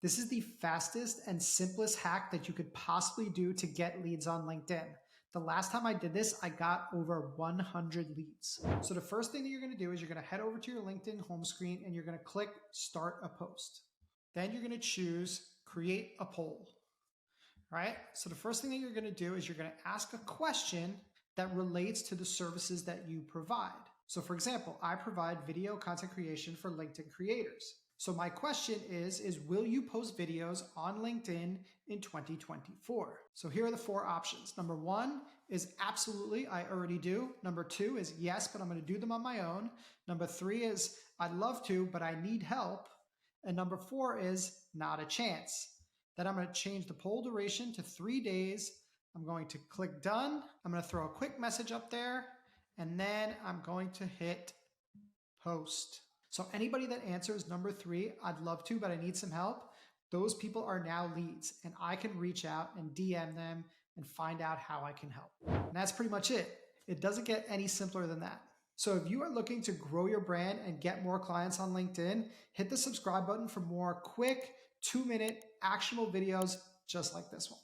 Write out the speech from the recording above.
This is the fastest and simplest hack that you could possibly do to get leads on LinkedIn. The last time I did this, I got over 100 leads. So the first thing that you're going to do is you're going to head over to your LinkedIn home screen and you're going to click Start a Post. Then you're going to choose Create a Poll. All right? So the first thing that you're going to do is you're going to ask a question that relates to the services that you provide. So for example, I provide video content creation for LinkedIn creators. So my question is will you post videos on LinkedIn in 2024? So here are the 4 options. Number 1 is absolutely, I already do. Number 2 is yes, but I'm going to do them on my own. Number 3 is I'd love to, but I need help. And number 4 is not a chance. Then I'm going to change the poll duration to 3 days. I'm going to click done. I'm going to throw a quick message up there, and then I'm going to hit post. So anybody that answers number 3, I'd love to, but I need some help. Those people are now leads, and I can reach out and DM them and find out how I can help. And that's pretty much it. It doesn't get any simpler than that. So if you are looking to grow your brand and get more clients on LinkedIn, hit the subscribe button for more quick 2-minute actionable videos just like this one.